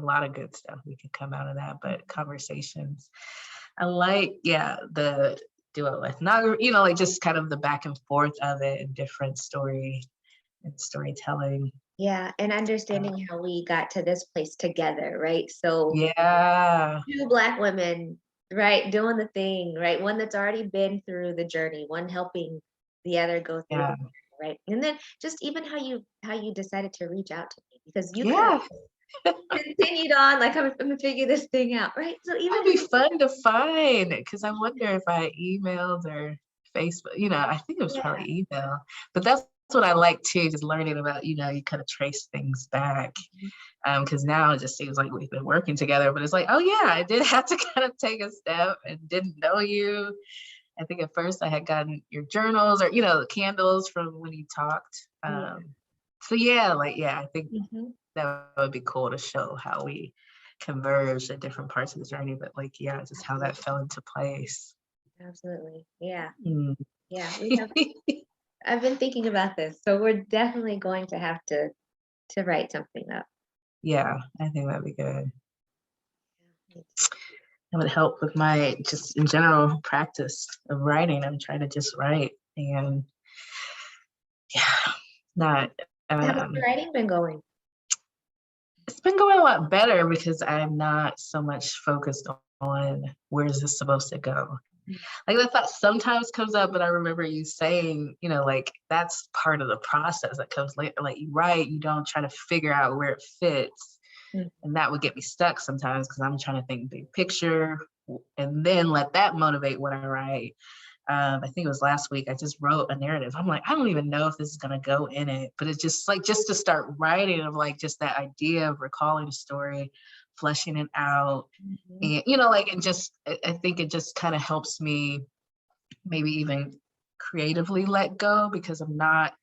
lot of good stuff we could come out of that, but conversations. I like, the duo ethnography, like just kind of the back and forth of it and different story and storytelling. Yeah, and understanding how we got to this place together, right? So Yeah. two Black women, right, doing the thing, right? One that's already been through the journey, one helping the other go through Yeah. the journey, right? And then just even how you decided to reach out to me because you could Yeah. have continued on like I'm gonna figure this thing out, right? So even That'd be fun to find because I wonder if I emailed or Facebook, I think it was yeah, probably email. But that's what I like too, just learning about, you kind of trace things back. mhm, Because now it just seems like we've been working together, but it's like, oh yeah, I did have to kind of take a step and didn't know you. I think at first I had gotten your journals or, the candles from when you talked. yeah, So yeah, I think mhm, that would be cool to show how we converged at different parts of the journey, but just how that absolutely, fell into place. absolutely, yeah, Mm. yeah. We have. I've been thinking about this, so we're definitely going to have to write something up. Yeah, I think that'd be good. Yeah, me too. That would help with my just in general practice of writing. I'm trying to just write and yeah, not How's the writing been going? it's been going a lot better because I'm not so much focused on where is this supposed to go. Mm, Like that thought sometimes comes up, but I remember you saying, like that's part of the process that comes later. Like you write, you don't try to figure out where it fits. mm, And that would get me stuck sometimes because I'm trying to think big picture and then let that motivate what I write. I think it was last week, I just wrote a narrative. I'm like, I don't even know if this is going to go in it, but it's just like, just to start writing of like, just that idea of recalling a story, fleshing it out. mhm, And, and just, I think it just kind of helps me maybe even creatively let go because I'm not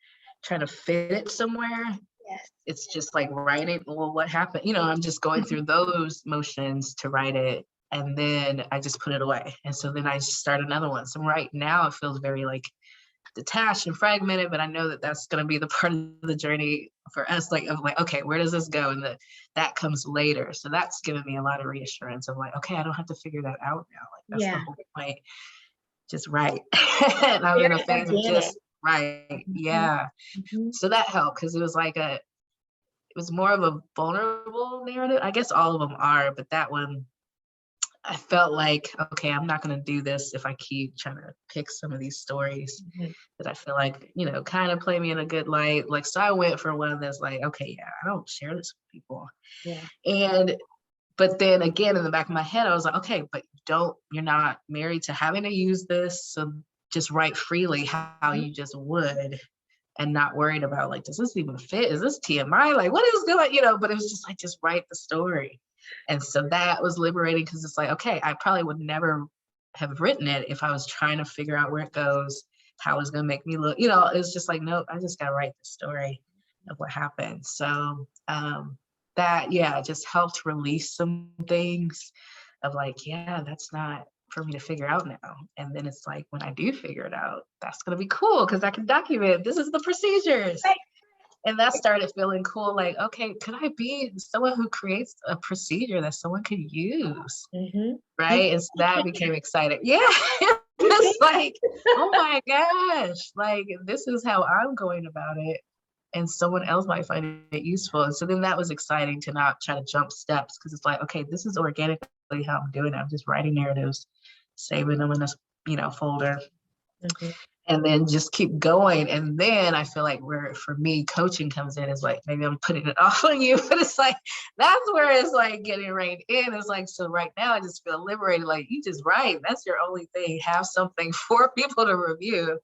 trying to fit it somewhere. yes. It's just like writing, well, what happened? I'm just going through those motions to write it. And then I just put it away. And so then I just start another one. So right now it feels very like detached and fragmented, but I know that that's going to be the part of the journey for us, like, of like, okay, where does this go? And that comes later. So that's given me a lot of reassurance of like, okay, I don't have to figure that out now. Like that's the Yeah, whole point. Just write. And I'm in a very phase of organic. just write. Mhm, Yeah. mhm, So that helped because it was more of a vulnerable narrative. I guess all of them are, but that one, I felt like, okay, I'm not going to do this if I keep trying to pick some of these stories mhm, that I feel like, kind of play me in a good light. Like, so I went for one that's like, okay, yeah, I don't share this with people. yeah, And, but then again, in the back of my head, I was like, okay, but you're not married to having to use this. So just write freely how mhm, you just would and not worried about like, does this even fit? Is this TMI? Like, what is going, but it was just like, just write the story. And so that was liberating because it's like, okay, I probably would never have written it if I was trying to figure out where it goes, how it's going to make me look. It's just like, no, I just got to write the story of what happened. So that, yeah, just helped release some things of like, yeah, that's not for me to figure out now. And then it's like, when I do figure it out, that's going to be cool because I can document this is the procedures. right, And that started feeling cool. Like, okay, could I be someone who creates a procedure that someone could use? mhm. You Right. And so that can, became exciting. Yeah. you It's can. like, oh my gosh, like this is how I'm going about it. And someone else might find it useful. And so then that was exciting to not try to jump steps because it's like, okay, this is organically how I'm doing it. I'm just writing narratives, saving them in a folder, Mhm, and then just keep going. And then I feel like where for me coaching comes in is like maybe I'm putting it off on you, but it's like that's where it's like getting reined in. It's like, so right now I just feel liberated. Like you just write. That's your only thing. Have something for people to review.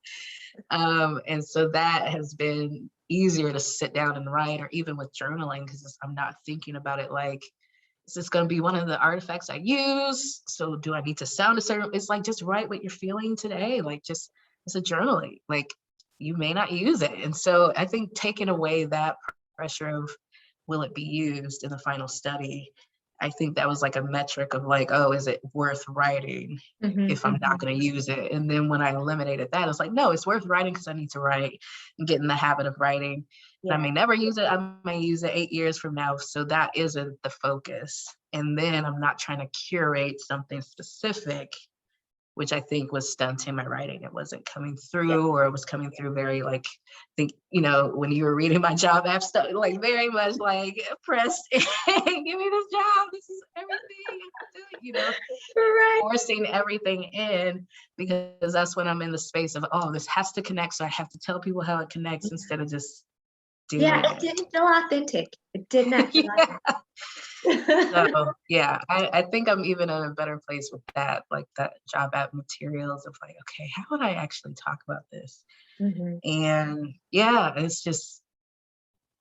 And so that has been easier to sit down and write, or even with journaling, because I'm not thinking about it like, is this going to be one of the artifacts I use? So do I need to sound a certain? It's like, just write what you're feeling today. Like just, it's a journaling. Like you may not use it. And so I think taking away that pressure of will it be used in the final study I think that was like a metric of like, oh, is it worth writing if I'm not going to use it? And then when I eliminated that, it's like, no, it's worth writing because I need to write and get in the habit of writing. And I may never use it. I may use it 8 years from now. So that isn't the focus. And then I'm not trying to curate something specific, which I think was stunting my writing. It wasn't coming through, or it was coming through very like, I think, when you were reading my job app stuff, like very much like pressed, give me this job. This is everything. Right. Forcing everything in, because that's when I'm in the space of, oh, this has to connect. So I have to tell people how it connects instead of just doing it didn't feel authentic. It did not feel authentic. So I think I'm even in a better place with that, like that job app materials of like, okay, how would I actually talk about this? And it's just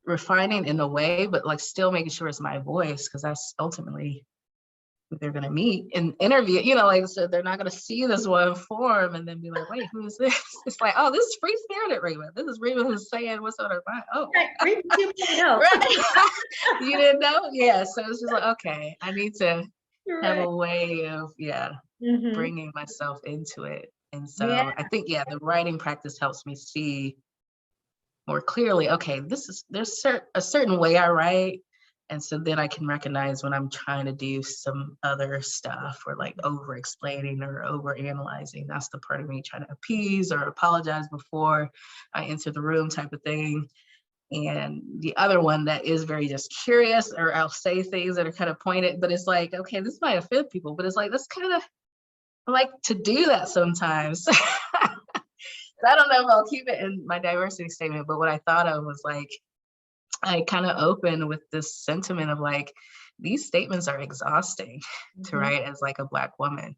refining in a way, but like still making sure it's my voice, because that's ultimately who they're gonna meet and interview, like, so they're not gonna see this one form and then be like, wait, who is this? It's like, oh, this is free spirited Rhemma. This is Rhemma who's saying what's on her mind. Oh, Rhemma 2.0. right. You didn't know? Yeah. So it's just like, okay, I need to have a way of bringing myself into it. And so I think the writing practice helps me see more clearly, okay, there's a certain way I write. And so then I can recognize when I'm trying to do some other stuff, or like over explaining or over analyzing. That's the part of me trying to appease or apologize before I enter the room type of thing. And the other one that is very just curious, or I'll say things that are kind of pointed, but it's like, okay, this might offend people, but it's like, that's kind of, I like to do that sometimes. I don't know if I'll keep it in my diversity statement, but what I thought of was like, I kind of opened with this sentiment of like, these statements are exhausting to write as like a Black woman.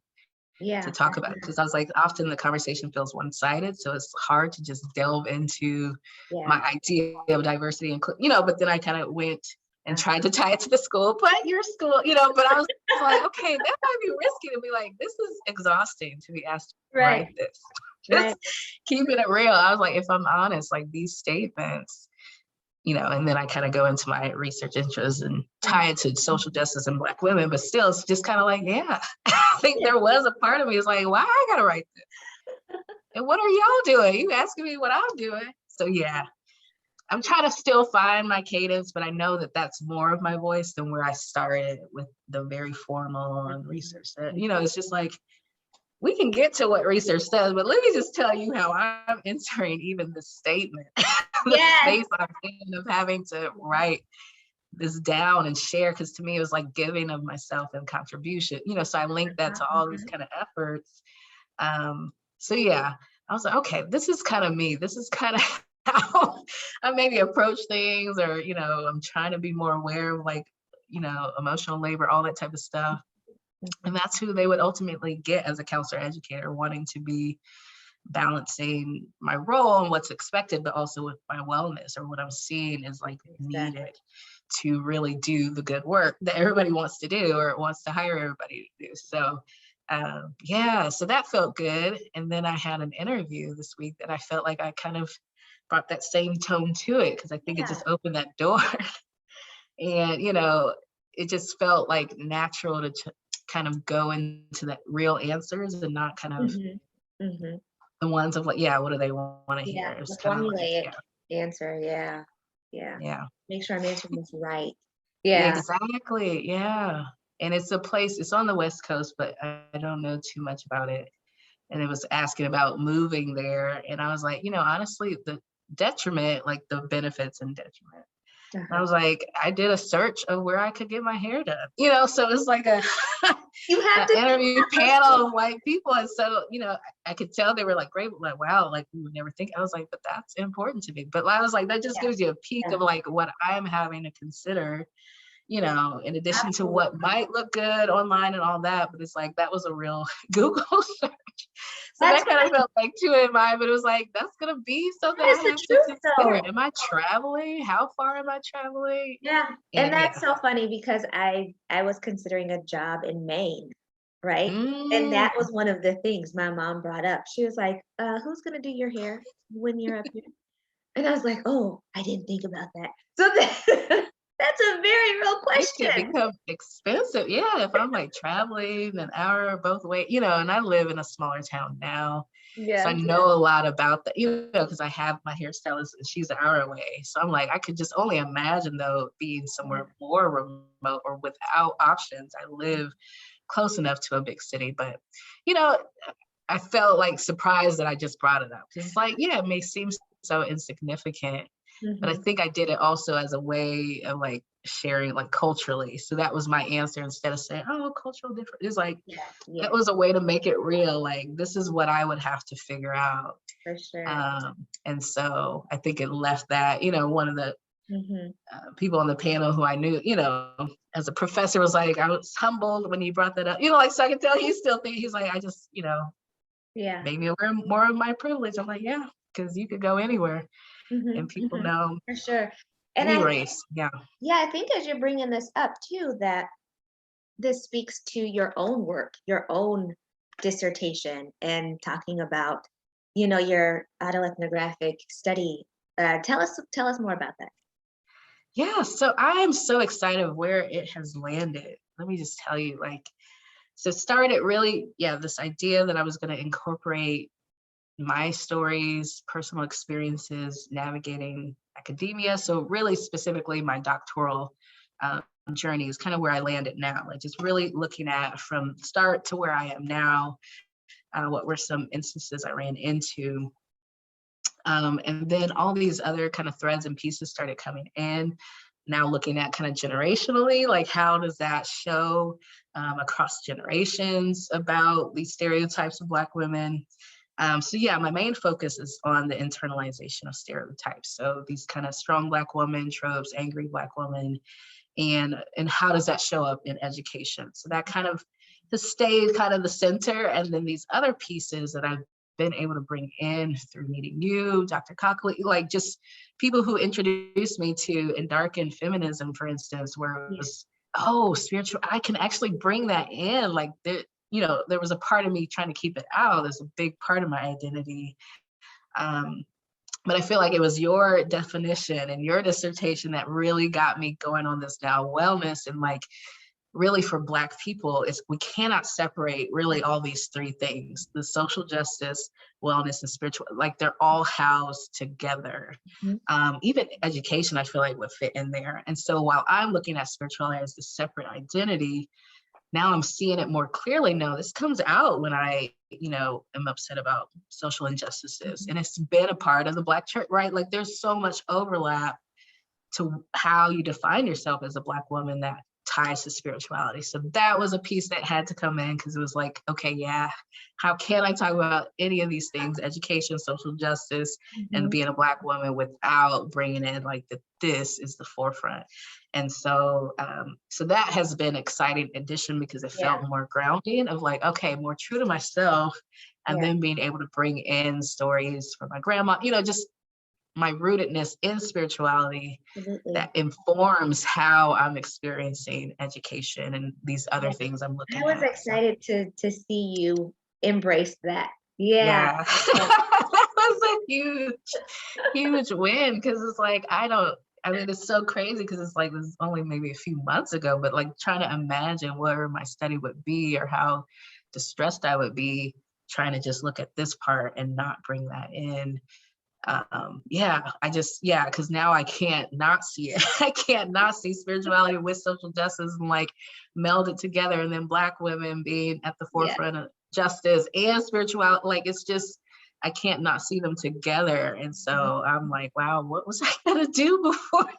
To talk about, because I was like, often the conversation feels one-sided, so it's hard to just delve into my idea of diversity and but then I kind of went and tried to tie it to the school, but your school, but I was like, okay, that might be risky to be like, this is exhausting to be asked to write this. Just keeping it real. I was like, if I'm honest, like these statements, and then I kind of go into my research interests and tie it to social justice and Black women, but still it's just kind of like, I think there was a part of me is like, why I gotta write this? And what are y'all doing? You asking me what I'm doing? So I'm trying to still find my cadence, but I know that that's more of my voice than where I started with the very formal and research. It's just like, we can get to what research says, but let me just tell you how I'm entering even the statement. The space I'm in of having to write this down and share, because to me it was like giving of myself and contribution, so I linked that to all these kind of efforts. So I was like, okay, this is kind of me. This is kind of how I maybe approach things, or I'm trying to be more aware of like, emotional labor, all that type of stuff. And that's who they would ultimately get as a counselor educator, wanting to be balancing my role and what's expected, but also with my wellness, or what I'm seeing is like needed to really do the good work that everybody wants to do, or wants to hire everybody to do. So so that felt good. And then I had an interview this week that I felt like I kind of brought that same tone to it, because I think it just opened that door. And it just felt like natural to kind of go into that real answers, and not kind of the ones of like, what do they want to hear? It's kind of like, answer. Make sure I'm answering this right. Exactly. And it's a place, it's on the West Coast, but I don't know too much about it. And it was asking about moving there. And I was like, honestly, the detriment, like the benefits and detriment. I was like, I did a search of where I could get my hair done, so it's like a you have to interview panel of white people. And so, I could tell they were like, great, like, wow, like we would never think. I was like, but that's important to me. But I was like, that just gives you a peek of like what I'm having to consider, in addition to what might look good online and all that. But it's like, that was a real Google search. So that kind of felt like too in mind, but it was like, that's going to be something I have to consider. Am I traveling? How far am I traveling? And that's so funny, because I was considering a job in Maine, right? And that was one of the things my mom brought up. She was like, who's going to do your hair when you're up here? And I was like, oh, I didn't think about that. So That's a very real It can question. become expensive. Yeah, if I'm like traveling an hour both ways, you know, and I live in a smaller town now. So I Yeah. know a lot about that, you know, because I have my hairstylist and she's an hour away. So I'm like, I could just only imagine though being somewhere more remote or without options. I live close enough to a big city, but you know, I felt like surprised that I just brought it up because it's like, yeah, it may seem so insignificant, but I Mm-hmm. think I did it also as a way of like sharing like culturally. So that was my answer instead of saying, oh, cultural difference. It's like Yeah, that yeah, was a way to make it real. Like this is what I would have to figure out. for sure. And so I think it left that, you know, one of the Mm-hmm. people on the panel who I knew, you know, as a professor was like, I was humbled when you brought that up, you know, like, so I can tell he still think he's like, I just, you know, Yeah. made me aware more of my privilege. I'm like, yeah, because you could go anywhere Mm-hmm. and people Mm-hmm. know For sure. And any I, race. Yeah. yeah, I think as you're bringing this up too, that this speaks to your own work, your own dissertation, and talking about, your autoethnographic study. Tell us more about that. Yeah. So I am so excited of where it has landed. Let me just tell you, like, so it started really, yeah, this idea that I was going to incorporate my stories, personal experiences, navigating academia. So really specifically my doctoral journey is kind of where I landed now, like just really looking at from start to where I am now, what were some instances I ran into. And then all these other kind of threads and pieces started coming in. Now looking at kind of generationally, like how does that show across generations about these stereotypes of Black women? So yeah, my main focus is on the internalization of stereotypes. So these kind of strong Black woman tropes, angry Black woman, and how does that show up in education? So that kind of has stayed kind of the center. And then these other pieces that I've been able to bring in through meeting you, Dr. Cockley, like just people who introduced me to and darken feminism, for instance, where it Yeah. was, oh, spiritual, I can actually bring that in. Like there, you know, there was a part of me trying to keep it out. There's a big part of my identity. Um, but I feel like it was your definition and your dissertation that really got me going on this now wellness and like really for Black people is we cannot separate really all these three things, the social justice, wellness, and spiritual, like they're all housed together. Mhm. Even education, I feel like would fit in there. And so while I'm looking at spirituality as the separate identity, now I'm seeing it more clearly. No, this comes out when I, you know, am upset about social injustices. Mhm. And it's been a part of the Black church, right? Like there's so much overlap to how you define yourself as a Black woman that ties to spirituality. So that was a piece that had to come in because it was like, okay, yeah, how can I talk about any of these things, education, social justice, and Mhm. being a Black woman without bringing in like that this is the forefront. And so, so that has been exciting addition because it Yeah, felt more grounding of like, okay, more true to myself, and yeah, then being able to bring in stories from my grandma, you know, just my rootedness in spirituality absolutely. that informs how I'm experiencing education and these other Yeah. things I'm I looking was at. So excited to see you embrace that. Yeah. yeah, Yeah. that was a huge win because it's like I mean, it's so crazy because it's like this is only maybe a few months ago, but like trying to imagine where my study would be or how distressed I would be trying to just look at this part and not bring that in. Yeah, I just, yeah, because now I can't not see it. I can't not see spirituality with social justice and like meld it together. And then Black women being at the Yeah. forefront of justice and spirituality, like it's just, I can't not see them together. And so I'm like, wow, what was I gonna do before?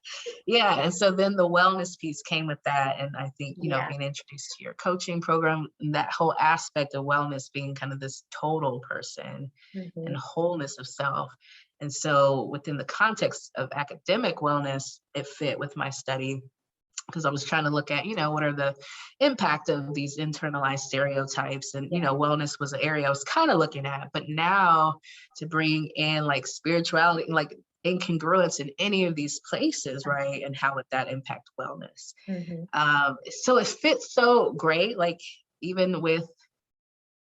Yeah. And so then the wellness piece came with that. And I think, you know, Yeah. being introduced to your coaching program, and that whole aspect of wellness being kind of this total person and Mhm. wholeness of self. And so within the context of academic wellness, it fit with my study because I was trying to look at, you know, what are the impact of these internalized stereotypes, and, you Yeah. know, wellness was an area I was kind of looking at, but now to bring in like spirituality, like incongruence in any of these places, right? And how would that impact wellness? Mhm. So it fits so great, like even with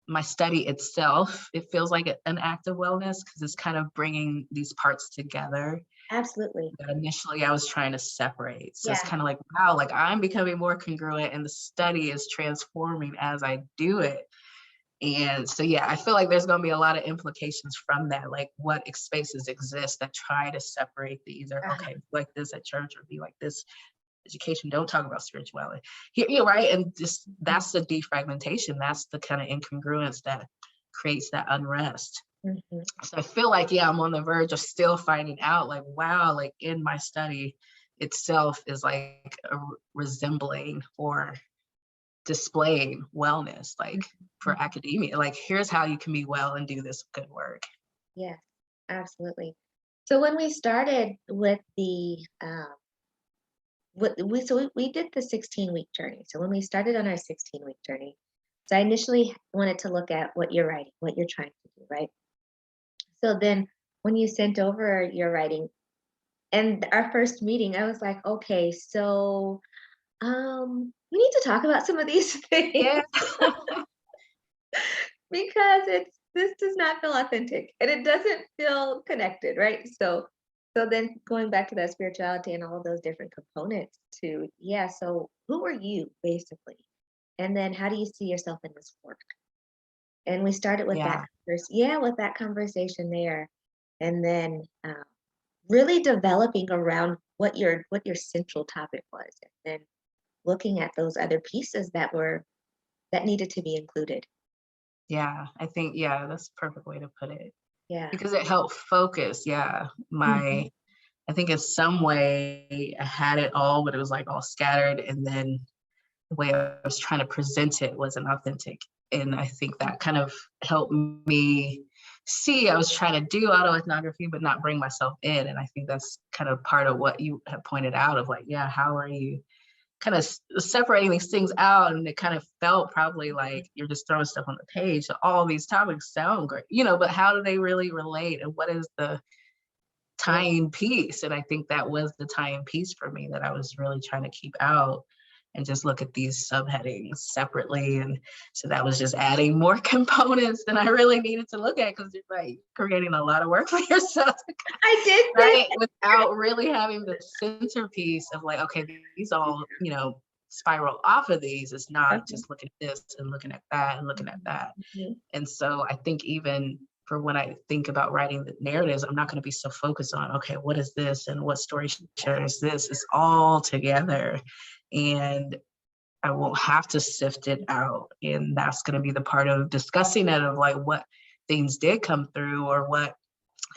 my study itself, it feels like an act of wellness because it's kind of bringing these parts together. Absolutely. that initially I was trying to separate. So it's Yeah. kind of like, wow, like I'm becoming more congruent and the study is transforming as I do it. And so, yeah, I feel like there's going to be a lot of implications from that, like what spaces exist that try to separate the either, Uh-huh. okay, like this at church or be like this education, don't talk about spirituality here, you know, right? And just that's the defragmentation, that's the kind of incongruence that creates that unrest. Mhm. So I feel like, yeah, I'm on the verge of still finding out, like, wow, like in my study itself is like resembling or displaying wellness, like for Mhm. academia, like here's how you can be well and do this good work. Yes, absolutely. So when we started with the we did the 16-week journey. So when we started on our 16-week journey, so I initially wanted to look at what you're writing, what you're trying to do, right? So then when you sent over your writing and our first meeting, I was like, okay, so we need to talk about some of these things Yeah. because this does not feel authentic and it doesn't feel connected, right? So then going back to that spirituality and all of those different components to, yeah, so who are you basically? And then how do you see yourself in this work? And we started with that Yeah. with that conversation there. And then really developing around what your central topic was, and then looking at those other pieces that needed to be included. Yeah, I think, yeah, that's a perfect way to put it, Yeah. because it helped focus, yeah, Mhm. my, I think in some way I had it all, but it was like all scattered, and then the way I was trying to present it wasn't authentic. And I think that kind of helped me see I was trying to do autoethnography, but not bring myself in. And I think that's kind of part of what you have pointed out of like, yeah, how are you kind of separating these things out? And it kind of felt probably like you're just throwing stuff on the page. So all these topics sound great, you know, but how do they really relate? And what is the Yeah. tying piece? And I think that was the tying piece for me that I was really trying to keep out and just look at these subheadings separately. And so that was just adding more components than I really needed to look at, because you're like creating a lot of work for yourself, I did say right? Without really having the centerpiece of like, okay, these all, you know, spiral off of these. It's not that. just looking at this and looking at that and looking at that. Mhm. And so I think even for when I think about writing the narratives, I'm not going to be so focused on, okay, what is this and what story shares this? It's all together. And I won't have to sift it out. And that's going to be the part of discussing it, of like what things did come through or what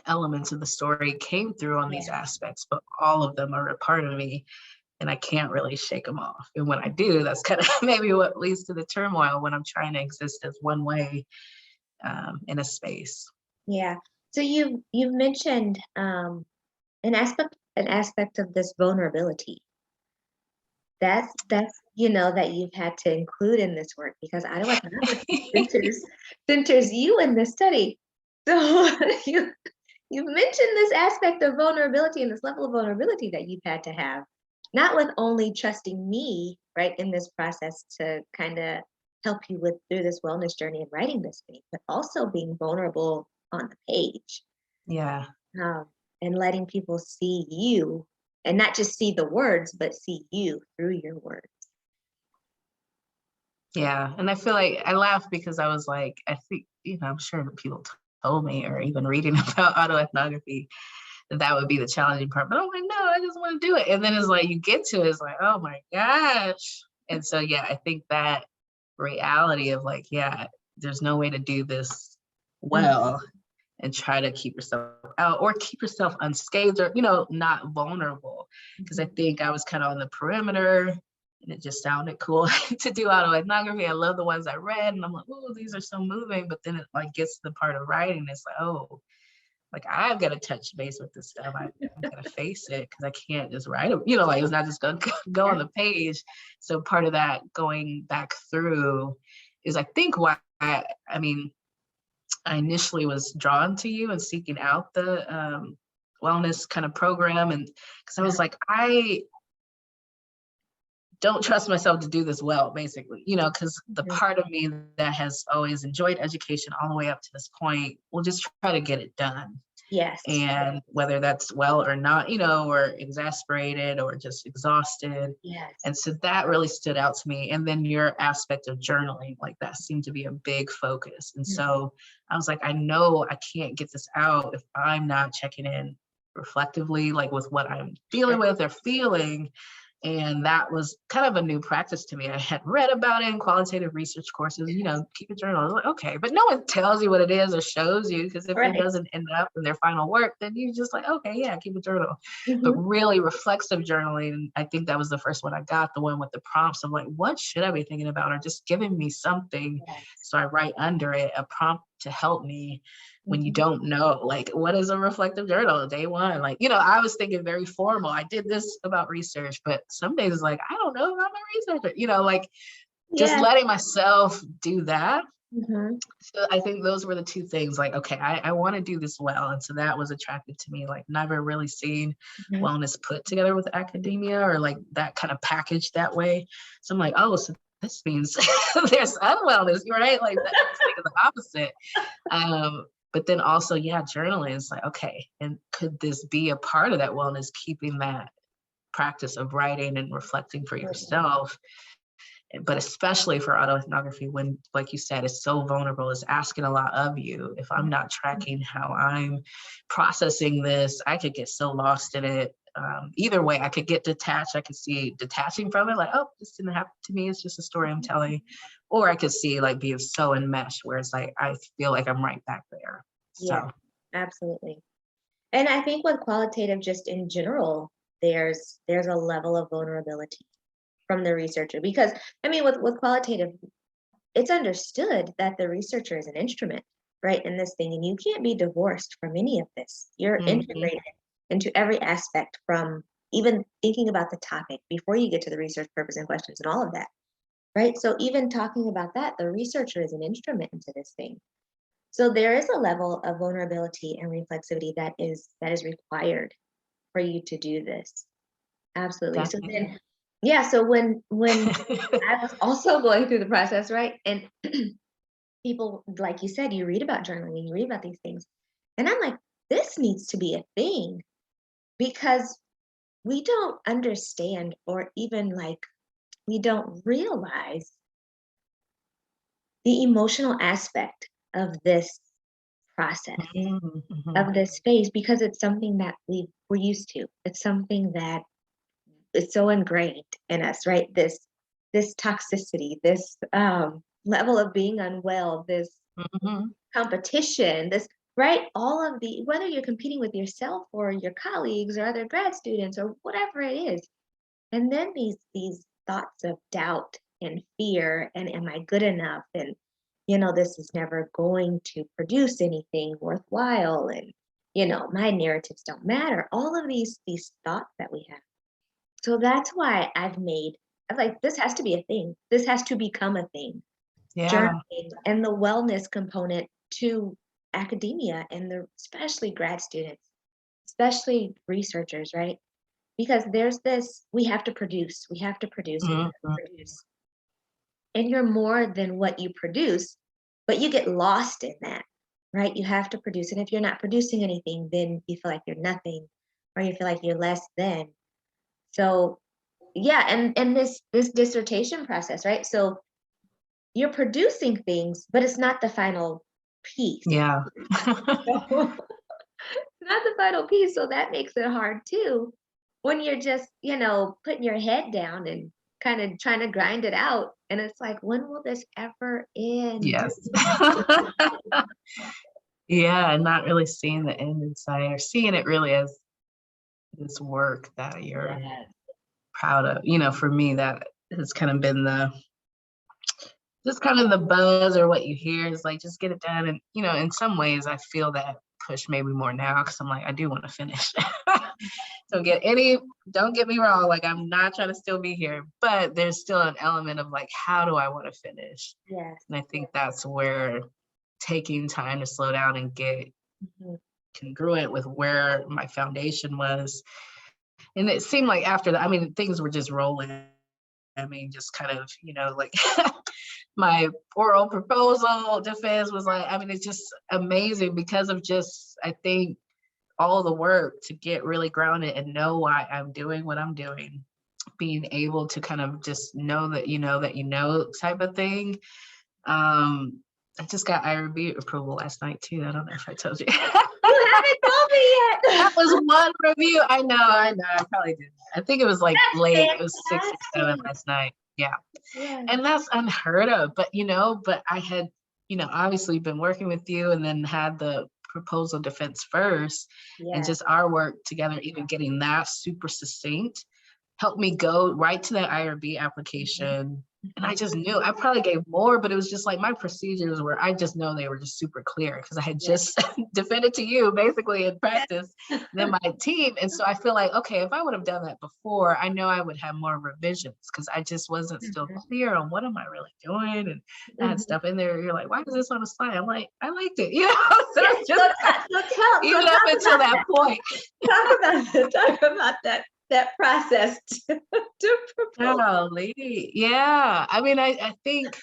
elements of the story came through on these Yeah. aspects, but all of them are a part of me and I can't really shake them off. And when I do, that's kind of maybe what leads to the turmoil when I'm trying to exist as one way in a space. Yeah. So you've mentioned an aspect of this vulnerability. That's that you've had to include in this work because autoethnography centers you in this study. So you you've mentioned this aspect of vulnerability and this level of vulnerability that you've had to have, not with only trusting me, right, in this process to kind of help you with through this wellness journey and writing this thing, but also being vulnerable on the page, Yeah. um, and letting people see you and not just see the words, but see you through your words. Yeah. And I feel like I laugh because I was like, I think, you know, I'm sure that people told me, or even reading about autoethnography, that that would be the challenging part. But I'm like, no, I just want to do it. And then it's like, you get to it, it's like, oh my gosh. And so, yeah, I think that reality of like, yeah, there's no way to do this Mm, well and try to keep yourself out or keep yourself unscathed or, you know, not vulnerable. Because I mhm. think I was kind of on the perimeter and it just sounded cool to do autoethnography. I love the ones I read and I'm like, oh, these are so moving. But then it like gets to the part of writing. It's like, oh, like I've got to touch base with this stuff. I've got to face it because I can't just write it. You know, like it's not just going to go Yeah. on the page. So part of that going back through is I think why I mean, I initially was drawn to you and seeking out the wellness kind of program. And because I was like, I don't trust myself to do this well, basically, you know, because the Mhm. part of me that has always enjoyed education all the way up to this point will just try to get it done. Yes. And whether that's well or not, or exasperated or just exhausted. Yes. And so that really stood out to me. And then your aspect of journaling, like that seemed to be a big focus. And so I was like, I know I can't get this out if I'm not checking in reflectively, like with what I'm dealing with or feeling. And that was kind of a new practice to me. I had read about it in qualitative research courses, keep a journal. I was like, okay, but no one tells you what it is or shows you, because if it doesn't end up in their final work, then you just like, okay, yeah, keep a journal. But really reflexive journaling, I think that was the first one I got, the one with the prompts of like, what should I be thinking about? Or just giving me something. So I write under it a prompt to help me when you don't know, like, what is a reflective journal? Day one, like, I was thinking very formal. I did this about research, but some days it's like, I don't know, I'm a researcher, like just letting myself do that. So I think those were the two things, like, okay, I want to do this well. And so that was attractive to me, like never really seen wellness put together with academia or like that kind of packaged that way. So I'm like, oh, so this means there's unwellness, right? Like that's like the opposite. But then also, journaling is like, okay, and could this be a part of that wellness, keeping that practice of writing and reflecting for yourself? But especially for autoethnography, when, like you said, it's so vulnerable, it's asking a lot of you. If I'm not tracking how I'm processing this, I could get so lost in it. Either way, I could get detached. I could see detaching from it, like, oh, this didn't happen to me. It's just a story I'm telling. Or I could see like being so enmeshed where it's like, I feel like I'm right back there. Yeah, absolutely. And I think with qualitative, just in general, there's a level of vulnerability from the researcher, because I mean, with qualitative, it's understood that the researcher is an instrument, right, in this thing, and you can't be divorced from any of this. You're integrated into every aspect, from even thinking about the topic before you get to the research purpose and questions and all of that, right? So even talking about that, the researcher is an instrument into this thing. So there is a level of vulnerability and reflexivity that is required for you to do this. Absolutely. Definitely. So then, so when I was also going through the process, right? And people, like you said, you read about journaling, you read about these things. And I'm like, this needs to be a thing, because we don't understand, or even like we don't realize the emotional aspect of this process, of this phase, because it's something that we're used to. It's something that is so ingrained in us, right? This toxicity, this level of being unwell, this competition, this, right? All of the, whether you're competing with yourself or your colleagues or other grad students or whatever it is, and then these thoughts of doubt and fear, and am I good enough, and this is never going to produce anything worthwhile, and my narratives don't matter, all of these thoughts that we have. So that's why I'm like, this has to be a thing, this has to become a thing. Journaling and the wellness component to academia, and especially grad students, especially researchers, right? Because there's this, we have to produce, we have to produce, we have to produce. And you're more than what you produce, but you get lost in that, right? You have to produce. And if you're not producing anything, then you feel like you're nothing, or you feel like you're less than. So and this dissertation process, right? So you're producing things, but it's not the final piece. Yeah. It's not the final piece. So that makes it hard too, when you're just, putting your head down and kind of trying to grind it out. And it's like, when will this ever end? Yes. Yeah, and not really seeing the end in sight, or seeing it really as this work that you're proud of. For me, that has kind of been just kind of the buzz, or what you hear is like, just get it done. And, in some ways I feel that push maybe more now, because I'm like, I do want to finish. Don't get me wrong, like, I'm not trying to still be here, but there's still an element of like, how do I want to finish? Yes. And I think that's where taking time to slow down and get congruent with where my foundation was. And it seemed like after that, I mean, things were just rolling. I mean, just kind of, like my oral proposal defense was like, I mean, it's just amazing because of just, I think, all the work to get really grounded and know why I'm doing what I'm doing, being able to kind of just know that type of thing. I just got IRB approval last night too. I don't know if I told you. You haven't told me yet. That was one review. I know. I probably did. I think it was like That's late. It was 6 or 7 fantastic. last night. Yeah. Yeah. And that's unheard of. But, but I had, obviously been working with you and then had the proposal defense first, and just our work together, even getting that super succinct, helped me go right to that IRB application. And I just knew I probably gave more, but it was just like my procedures were, I just know they were just super clear because I had just defended to you basically in practice, then my team. And so I feel like, okay, if I would have done that before, I know I would have more revisions because I just wasn't still clear on what am I really doing. And I had stuff in there. You're like, why is this on the slide? I'm like, I liked it. So even up until that point. Talk about that process to propose. Oh, lady. Yeah. I mean, I think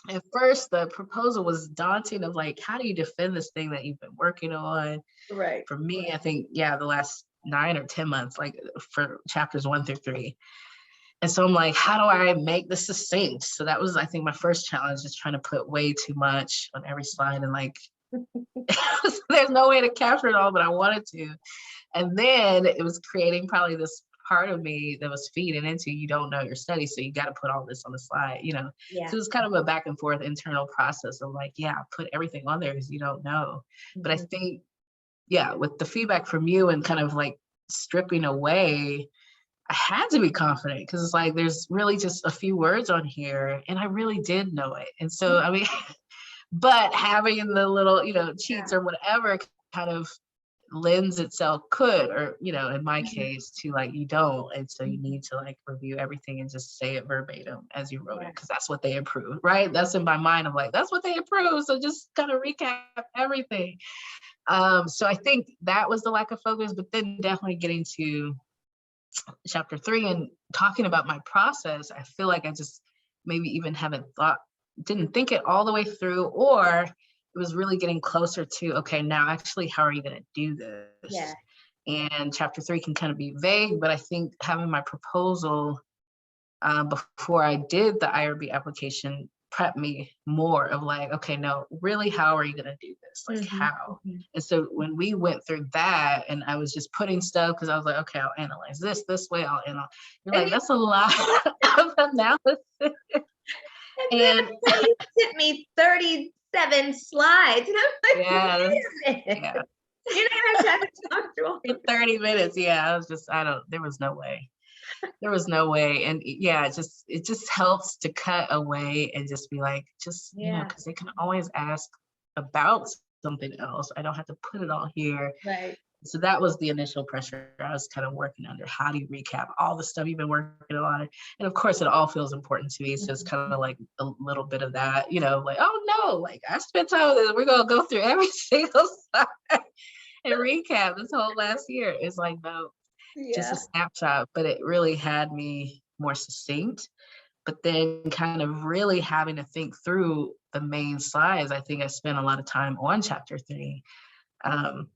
at first the proposal was daunting of like, how do you defend this thing that you've been working on? Right. For me, I think, the last 9 or 10 months, like for chapters 1 through 3. And so I'm like, how do I make this succinct? So that was, I think, my first challenge, just trying to put way too much on every slide. And like, there's no way to capture it all, but I wanted to. And then it was creating probably this part of me that was feeding into, you don't know your study, so you got to put all this on the slide, So it was kind of a back and forth internal process of like, put everything on there because you don't know. But I think, with the feedback from you and kind of like stripping away, I had to be confident because it's like, there's really just a few words on here and I really did know it. And so, I mean, but having the little, cheats or whatever kind of lends itself or in my case to like, you don't, and so you need to like review everything and just say it verbatim as you wrote it because that's what they approved, right? That's in my mind. I'm like, that's what they approved, so just kind of recap everything. So I think that was the lack of focus, but then definitely getting to chapter 3 and talking about my process, I feel like I just maybe even didn't think it all the way through, or it was really getting closer to, okay, now actually, how are you going to do this? And chapter 3 can kind of be vague, but I think having my proposal before I did the IRB application prepped me more of like, okay, no, really, how are you going to do this? Like how? And so when we went through that and I was just putting stuff, because I was like, okay, I'll analyze this way, I'll analyze. You're like, that's a lot of analysis. And you sent me 37 slides. And I'm like, wait a minute. You're not gonna have to talk through in 30 minutes. I was just, there was no way. There was no way. And it just helps to cut away and just be like, because they can always ask about something else. I don't have to put it all here. Right. So that was the initial pressure I was kind of working under. How do you recap all the stuff you've been working on? And of course, it all feels important to me. So it's kind of like a little bit of that, like, oh no, like I spent time with this. We're going to go through every single slide and recap this whole last year. It's like, no, just a snapshot. But it really had me more succinct. But then kind of really having to think through the main slides. I think I spent a lot of time on chapter 3.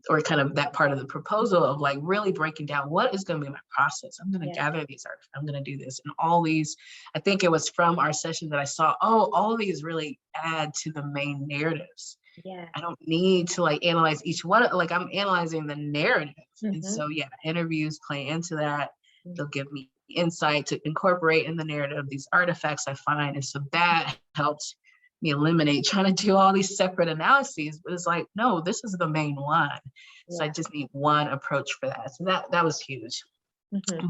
Or kind of that part of the proposal of like really breaking down what is going to be my process. I'm going to gather these articles. I'm going to do this. And all these, I think it was from our session that I saw, all of these really add to the main narratives. I don't need to like analyze each one. Like I'm analyzing the narrative. And so, interviews play into that. They'll give me insight to incorporate in the narrative these artifacts I find. And so that helps me eliminate trying to do all these separate analyses, but it's like, no, this is the main one. So I just need one approach for that. So that was huge.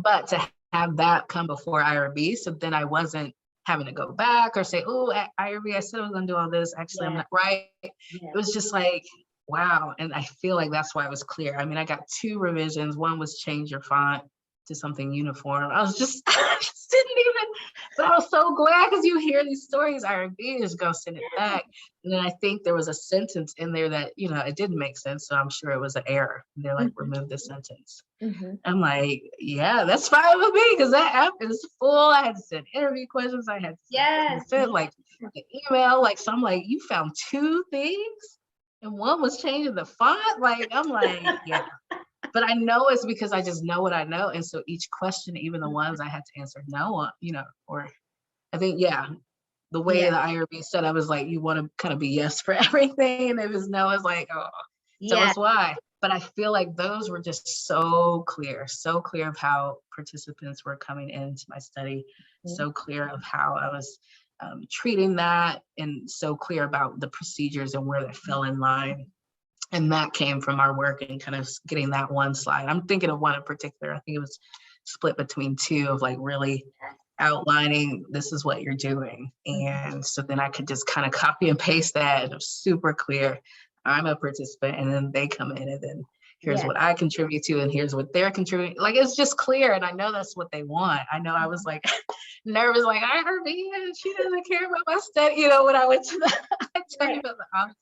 But to have that come before IRB, so then I wasn't having to go back or say, oh, at IRB, I said I was gonna do all this. Actually, I'm not right. It was just like, wow. And I feel like that's why it was clear. I mean, I got 2 revisions. One was change your font to something uniform. I just didn't even, but I was so glad because you hear these stories, IRB is gonna send it back. And then I think there was a sentence in there that, it didn't make sense. So I'm sure it was an error. And they're like, remove this sentence. I'm like, that's fine with me because that app is full. I had to send interview questions. I had to send like an email. Like, so I'm like, you found 2 things and one was changing the font. Like, I'm like, yeah. But I know it's because I just know what I know. And so each question, even the ones I had to answer no on, or I think, yeah, the way Yeah. the IRB said, I was like, you want to kind of be yes for everything. And if it's no, it's like, oh, tell Yeah. us why. But I feel like those were just so clear of how participants were coming into my study, so clear of how I was treating that, and so clear about the procedures and where they fell in line. And that came from our work and kind of getting that one slide. I'm thinking of one in particular. I think it was split between two of like really outlining, this is what you're doing. And so then I could just kind of copy and paste that. And it was super clear. I'm a participant, and then they come in, and then here's what I contribute to, and here's what they're contributing. Like, it's just clear. And I know that's what they want. I know I was like nervous, like, I heard me, she doesn't care about my study. When I went to I tell you about the opposite.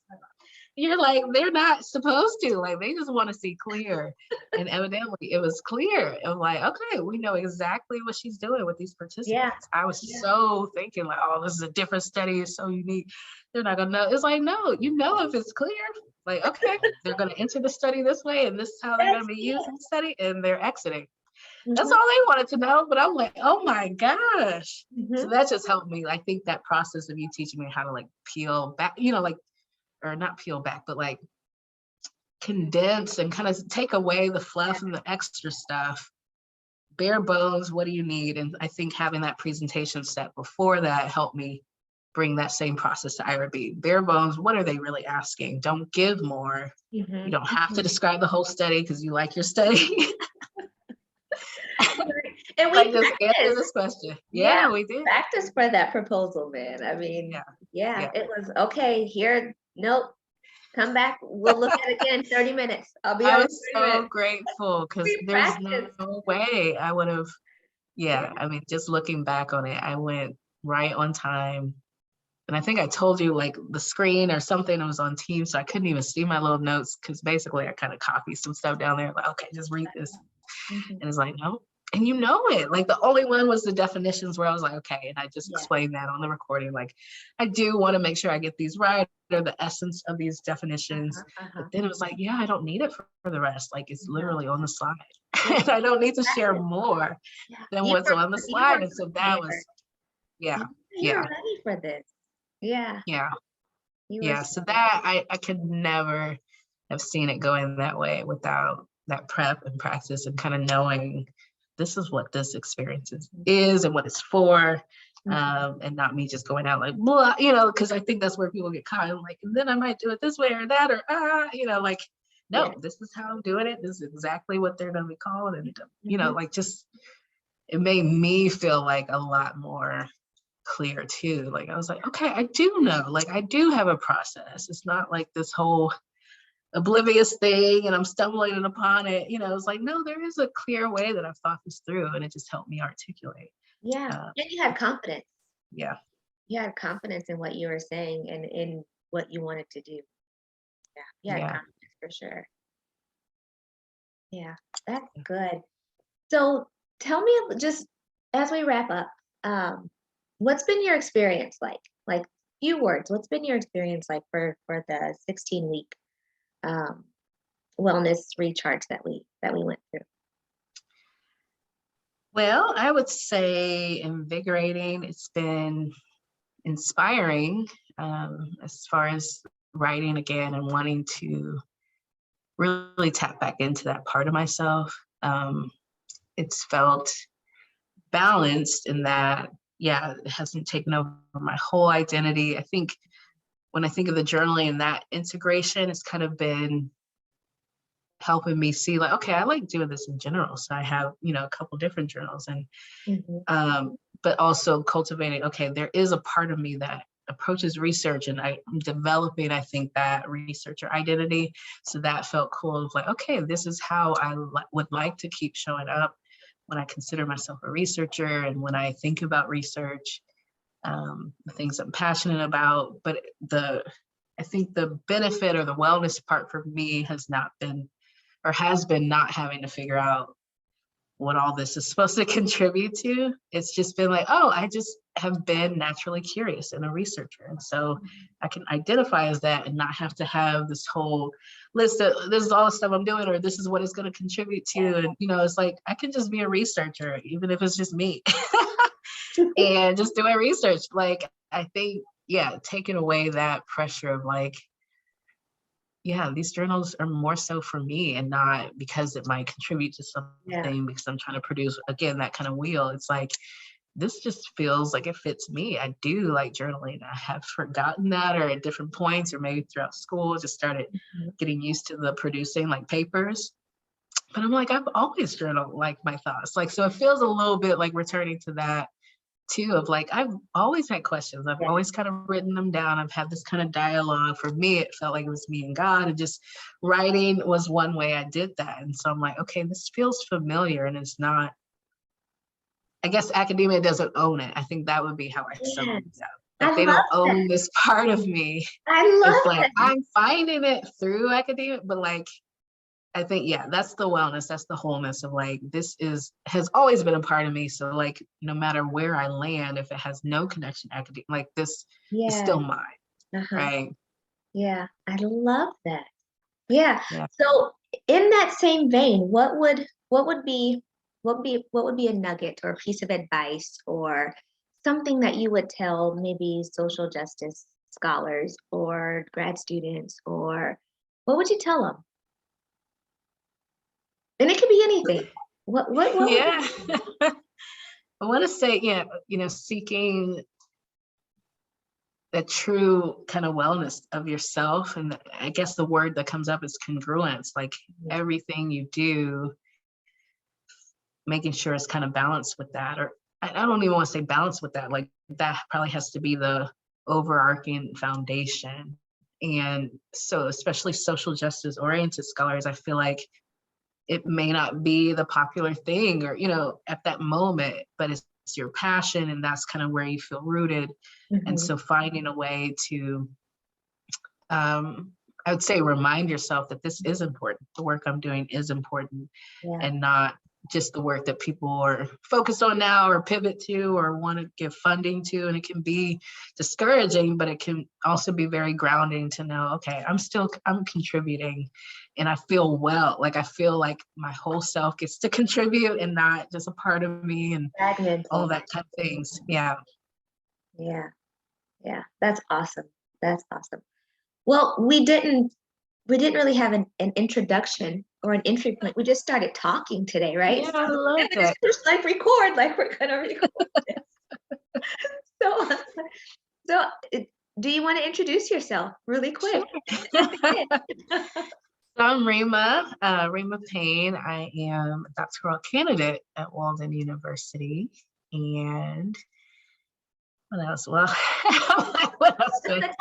You're like, they're not supposed to, like, they just want to see clear. And evidently it was clear. It was like, okay, we know exactly what she's doing with these participants. Yeah. I was so thinking like, oh, this is a different study, it's so unique, they're not gonna know. It's like, no, if it's clear, like, okay, they're gonna enter the study this way, and this is how they're gonna be using the study, and they're exiting. That's all they wanted to know. But I'm like, oh my gosh. So that just helped me. I think that process of you teaching me how to like peel back, like, or not peel back, but like condense and kind of take away the fluff and the extra stuff. Bare bones, what do you need? And I think having that presentation step before that helped me bring that same process to IRB. Bare bones, what are they really asking? Don't give more. You don't have to describe the whole study because you like your study. And we like, just answer this question. Yeah, we did. Practice for that proposal, man. I mean, it was okay. Here, nope. Come back. We'll look at it again in 30 minutes. I'll be I on was so grateful because there's no way I would have. Yeah, I mean, just looking back on it, I went right on time. And I think I told you, like, the screen or something, it was on Teams, so I couldn't even see my little notes because basically I kind of copied some stuff down there. Like, okay, just read this. And it's like, no. And you know it. Like, the only one was the definitions where I was like, okay. And I just explained that on the recording. Like, I do want to make sure I get these right, or the essence of these definitions. But then it was like, yeah, I don't need it for the rest. Like, it's literally on the slide. And I don't need to share more than what's on the slide. And so that was, you're ready for this. So that I could never have seen it going that way without that prep and practice and kind of knowing this is what this experience is and what it's for, and not me just going out like, blah, because I think that's where people get caught. I'm like, and then I might do it this way or that, or like, no, this is how I'm doing it. This is exactly what they're going to be called. And, like, just, it made me feel like a lot more clear too. Like, I was like, okay, I do know, like, I do have a process. It's not like this whole oblivious thing and I'm stumbling upon it. It's like, no, there is a clear way that I've thought this through, and it just helped me articulate. And you had confidence. You had confidence in what you were saying and in what you wanted to do. You had confidence for sure. That's good. So tell me, just as we wrap up, what's been your experience like few words, what's been your experience like for the 16-week wellness recharge that we went through? Well, I would say invigorating. It's been inspiring, as far as writing again and wanting to really tap back into that part of myself. It's felt balanced in that, it hasn't taken over my whole identity. I think when I think of the journaling and that integration, it's kind of been helping me see like, okay, I like doing this in general. So I have, a couple different journals, and but also cultivating, okay, there is a part of me that approaches research, and I'm developing, I think, that researcher identity. So that felt cool of like, okay, this is how I would like to keep showing up when I consider myself a researcher and when I think about research, the things I'm passionate about. But I think the benefit or the wellness part for me has been not having to figure out what all this is supposed to contribute to. It's just been like, oh, I just have been naturally curious and a researcher. And so I can identify as that and not have to have this whole list of this is all the stuff I'm doing, or this is what it's going to contribute to. And, you know, it's like, I can just be a researcher, even if it's just me and just doing research. Like, I think, yeah, taking away that pressure of like, yeah, these journals are more so for me and not because it might contribute to something because I'm trying to produce, again, that kind of wheel. It's like, this just feels like it fits me. I do like journaling. I have forgotten that, or at different points, or maybe throughout school, just started getting used to the producing like papers. But I'm like, I've always journaled like my thoughts. Like, so it feels a little bit like returning to that too, of like, I've always had questions. I've always kind of written them down. I've had this kind of dialogue. For me, it felt like it was me and God, and just writing was one way I did that. And so I'm like, okay, this feels familiar, and it's not, I guess academia doesn't own it. I think that would be how I sum it up. That they don't own this part of me. I love it's like, it. I'm finding it through academia, but like, I think, yeah, that's the wellness, that's the wholeness of like, this has always been a part of me. So like, no matter where I land, if it has no connection to academia, like this is still mine, right? Yeah, I love that. Yeah. Yeah. So in that same vein, what would be a nugget or a piece of advice or something that you would tell maybe social justice scholars or grad students, or what would you tell them? And it could be anything. What Yeah. I want to say, yeah, you know, seeking that true kind of wellness of yourself. And I guess the word that comes up is congruence, like everything you do, making sure it's kind of balanced with that. Or I don't even want to say balance with that. Like that probably has to be the overarching foundation. And so especially social justice oriented scholars, I feel like it may not be the popular thing, or, you know, at that moment, but it's your passion, and that's kind of where you feel rooted. And so finding a way to, I would say, remind yourself that this is important. The work I'm doing is important, and not just the work that people are focused on now or pivot to or want to give funding to. And it can be discouraging, but it can also be very grounding to know, okay, I'm contributing, and I feel well. Like I feel like my whole self gets to contribute and not just a part of me, and all that kind of things. Yeah. Yeah. That's awesome. Well, we didn't really have an introduction or an entry point. We just started talking today, right? Yeah, I love that. Just like record, like we're gonna record this. So do you want to introduce yourself really quick? Sure. So I'm Rhemma Payne. I am a doctoral candidate at Walden University. And what else? Well, what else? What's the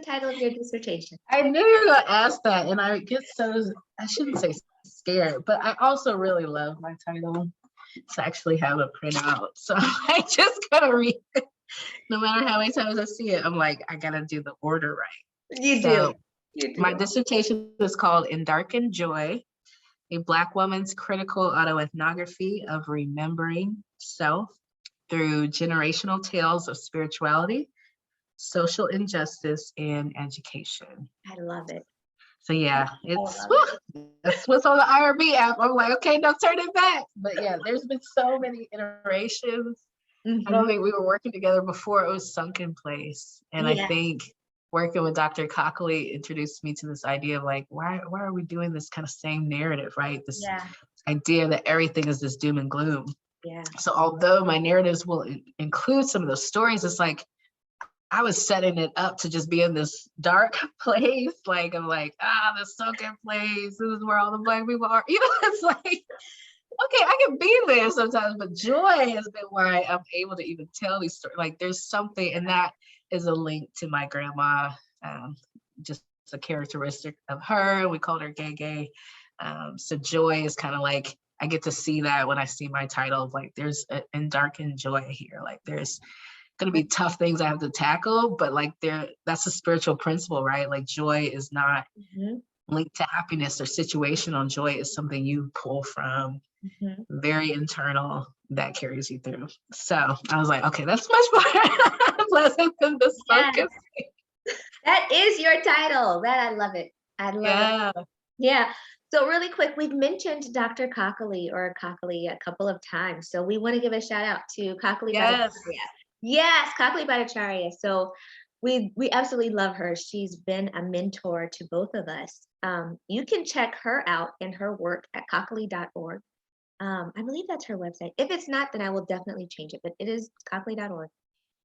title of your dissertation? I knew you were gonna ask that, and I get so, I shouldn't say scared, but I also really love my title to actually have it print out. So I just gotta read it. No matter how many times I see it, I'm like, I gotta do the order right. You do. My dissertation is called In Darkened Joy, a Black woman's critical autoethnography of remembering self through generational tales of spirituality, social injustice, and education. I love it. So yeah, that's what's on the IRB app. I'm like, okay, no, turn it back. But yeah, there's been so many iterations. I don't think we were working together before it was sunk in place. And I think working with Dr. Coakley introduced me to this idea of like, why are we doing this kind of same narrative, right? This idea that everything is this doom and gloom. Yeah. So although my narratives will include some of those stories, it's like I was setting it up to just be in this dark place. Like I'm like, the sunken place. This is where all the Black people are. You know, it's like, okay, I can be there sometimes, but joy has been why I'm able to even tell these stories. Like there's something, and that is a link to my grandma. Just a characteristic of her. We called her Gay. So joy is kind of like, I get to see that when I see my title of like, there's an darkened joy here. Like there's going to be tough things I have to tackle, but like that's a spiritual principle, right? Like joy is not linked to happiness or situational. Joy is something you pull from very internal, that carries you through. So I was like, okay, that's much more pleasant than the focus. That is your title. That I love it. I love it. Yeah. So really quick, we've mentioned Dr. Cockley a couple of times. So we want to give a shout out to Cockley Bhattacharya. Yes, Cockley Bhattacharya. So we absolutely love her. She's been a mentor to both of us. You can check her out and her work at cockley.org. I believe that's her website. If it's not, then I will definitely change it, but it is cockley.org.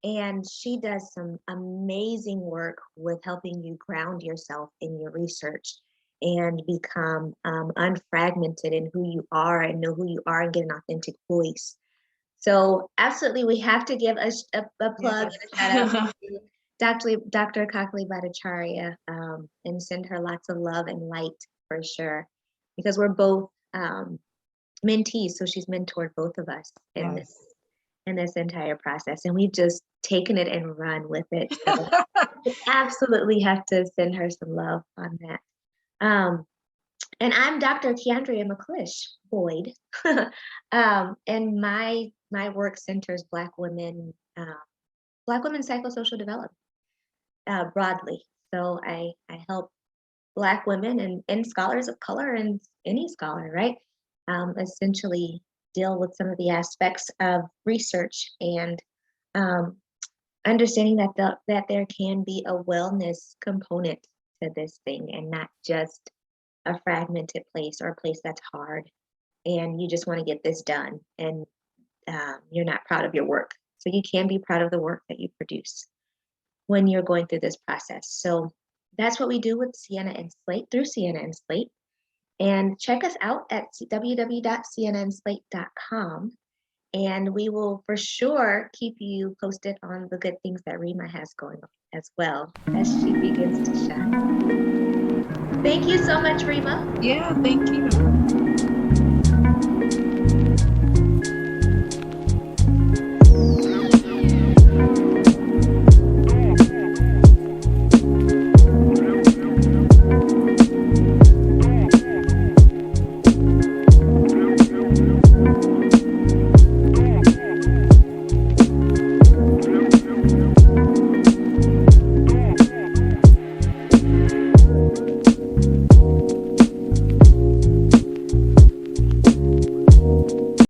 And she does some amazing work with helping you ground yourself in your research and become unfragmented in who you are and know who you are and get an authentic voice. So absolutely, we have to give a plug and a shout out to Dr. Cockley Bhattacharya and send her lots of love and light for sure, because we're both mentees, so she's mentored both of us in this entire process, and we've just taken it and run with it. So we absolutely have to send her some love on that. And I'm Dr. Keandria McClish Boyd, and my work centers Black women psychosocial development broadly. So I help Black women and scholars of color and any scholar, right? Essentially deal with some of the aspects of research and understanding that there can be a wellness component to this thing and not just a fragmented place or a place that's hard and you just want to get this done and you're not proud of your work. So you can be proud of the work that you produce when you're going through this process. So that's what we do with Sienna and Slate, through Sienna and Slate. And check us out at www.siennaandslate.com. And we will for sure keep you posted on the good things that Rhemma has going on as well as she begins to shine. Thank you so much, Rhemma. Yeah, thank you.